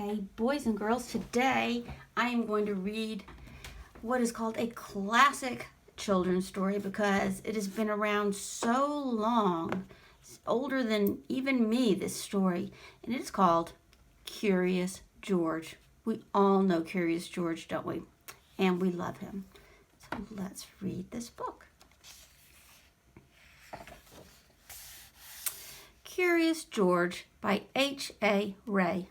Okay, boys and girls, today I am going to read what is called a classic children's story because it has been around so long. It's older than even me, this story, and it is called Curious George. We all know Curious George, don't we? And we love him. So let's read this book. Curious George by H.A. Rey.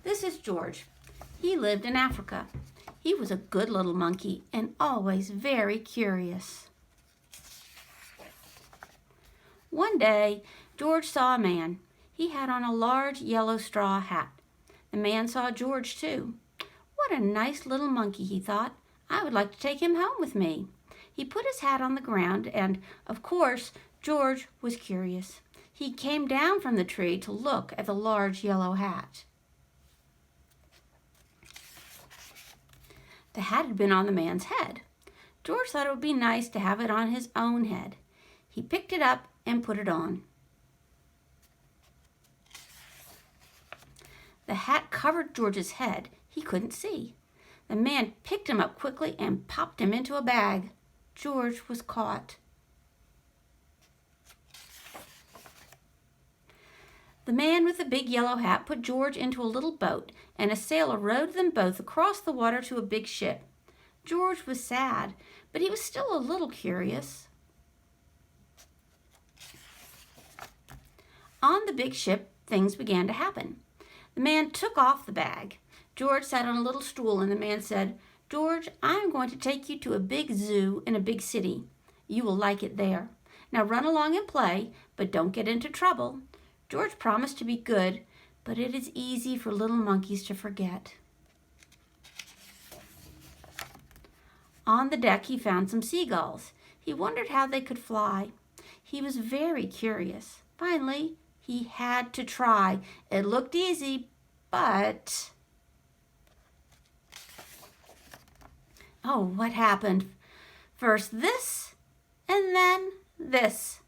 This is George. He lived in Africa. He was a good little monkey and always very curious. One day, George saw a man. He had on a large yellow straw hat. The man saw George too. What a nice little monkey, he thought. I would like to take him home with me. He put his hat on the ground and, of course, George was curious. He came down from the tree to look at the large yellow hat. The hat had been on the man's head. George thought it would be nice to have it on his own head. He picked it up and put it on. The hat covered George's head. He couldn't see. The man picked him up quickly and popped him into a bag. George was caught. The man with the big yellow hat put George into a little boat, and a sailor rowed them both across the water to a big ship. George was sad, but he was still a little curious. On the big ship, things began to happen. The man took off the bag. George sat on a little stool, and the man said, "George, I'm going to take you to a big zoo in a big city. You will like it there. Now run along and play, but don't get into trouble." George promised to be good, but it is easy for little monkeys to forget. On the deck, he found some seagulls. He wondered how they could fly. He was very curious. Finally, he had to try. It looked easy, but... Oh, what happened? First this, and then this.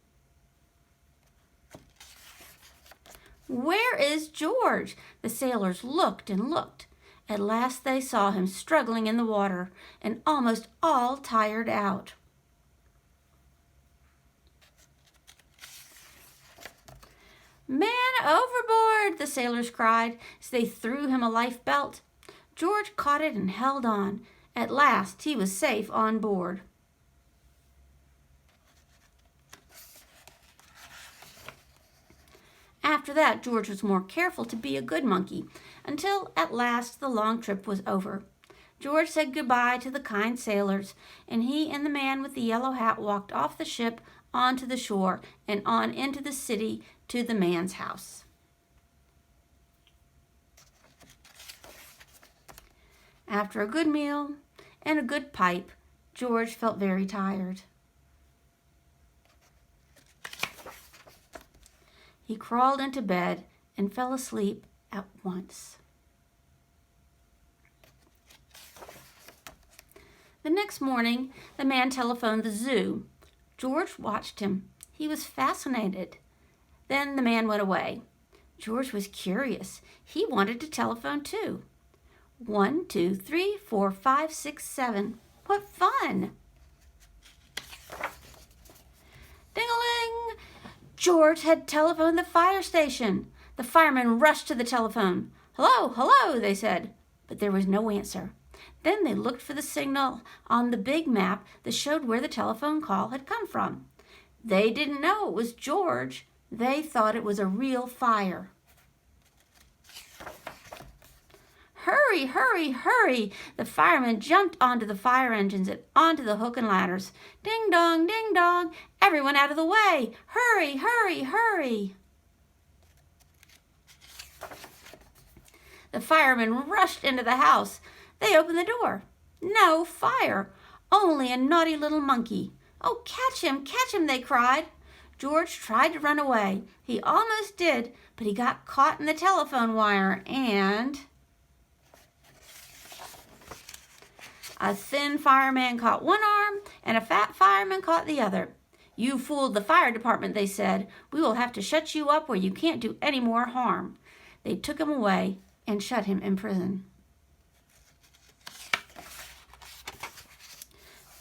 "Where is George?" The sailors looked and looked. At last they saw him struggling in the water and almost all tired out. "Man overboard!" the sailors cried as they threw him a life belt. George caught it and held on. At last he was safe on board. After that, George was more careful to be a good monkey, until at last the long trip was over. George said goodbye to the kind sailors, and he and the man with the yellow hat walked off the ship onto the shore and on into the city to the man's house. After a good meal and a good pipe, George felt very tired. He crawled into bed and fell asleep at once. The next morning, the man telephoned the zoo. George watched him. He was fascinated. Then the man went away. George was curious. He wanted to telephone too. 1, 2, 3, 4, 5, 6, 7. What fun! Ding-a-ling! George had telephoned the fire station. The firemen rushed to the telephone. "Hello, hello," they said, but there was no answer. Then they looked for the signal on the big map that showed where the telephone call had come from. They didn't know it was George. They thought it was a real fire. "Hurry, hurry, hurry!" The firemen jumped onto the fire engines and onto the hook and ladders. Ding dong, ding dong! Everyone out of the way! Hurry, hurry, hurry! The firemen rushed into the house. They opened the door. No fire, only a naughty little monkey. "Oh, catch him," they cried. George tried to run away. He almost did, but he got caught in the telephone wire and... A thin fireman caught one arm and a fat fireman caught the other. "You fooled the fire department," they said. "We will have to shut you up where you can't do any more harm." They took him away and shut him in prison.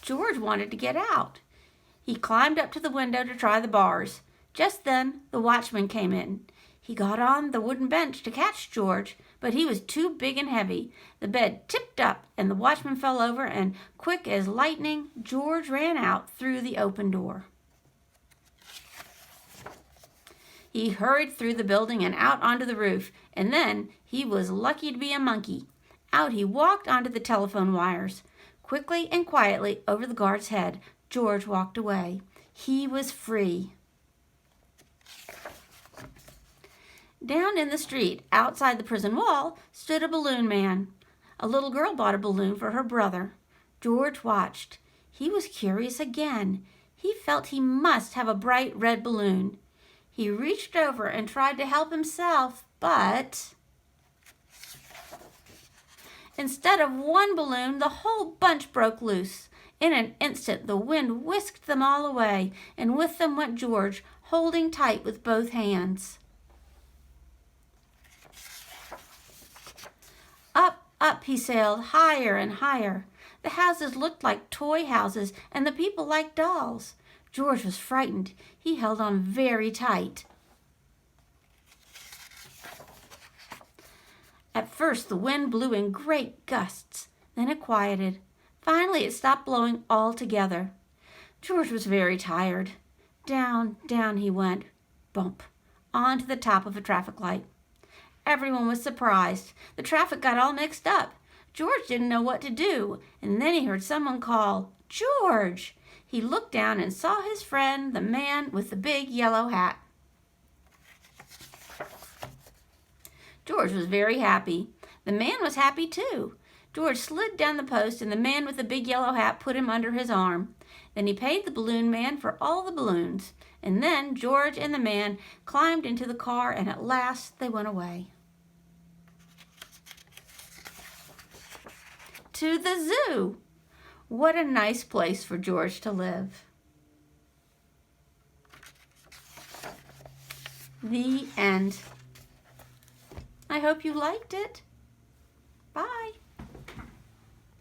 George wanted to get out. He climbed up to the window to try the bars. Just then, the watchman came in. He got on the wooden bench to catch George, but he was too big and heavy. The bed tipped up, and the watchman fell over, and quick as lightning, George ran out through the open door. He hurried through the building and out onto the roof, and then he was lucky to be a monkey. Out he walked onto the telephone wires. Quickly and quietly over the guard's head, George walked away. He was free. Down in the street, outside the prison wall, stood a balloon man. A little girl bought a balloon for her brother. George watched. He was curious again. He felt he must have a bright red balloon. He reached over and tried to help himself, but instead of one balloon, the whole bunch broke loose. In an instant, the wind whisked them all away, and with them went George, holding tight with both hands. Up, up he sailed, higher and higher. The houses looked like toy houses, and the people like dolls. George was frightened. He held on very tight. At first, the wind blew in great gusts. Then it quieted. Finally, it stopped blowing altogether. George was very tired. Down, down he went, bump, onto the top of a traffic light. Everyone was surprised. The traffic got all mixed up. George didn't know what to do, and then he heard someone call, "George!" He looked down and saw his friend, the man with the big yellow hat. George was very happy. The man was happy too. George slid down the post, and the man with the big yellow hat put him under his arm. Then he paid the balloon man for all the balloons. And then George and the man climbed into the car, and at last they went away. To the zoo. What a nice place for George to live. The end. I hope you liked it. Bye.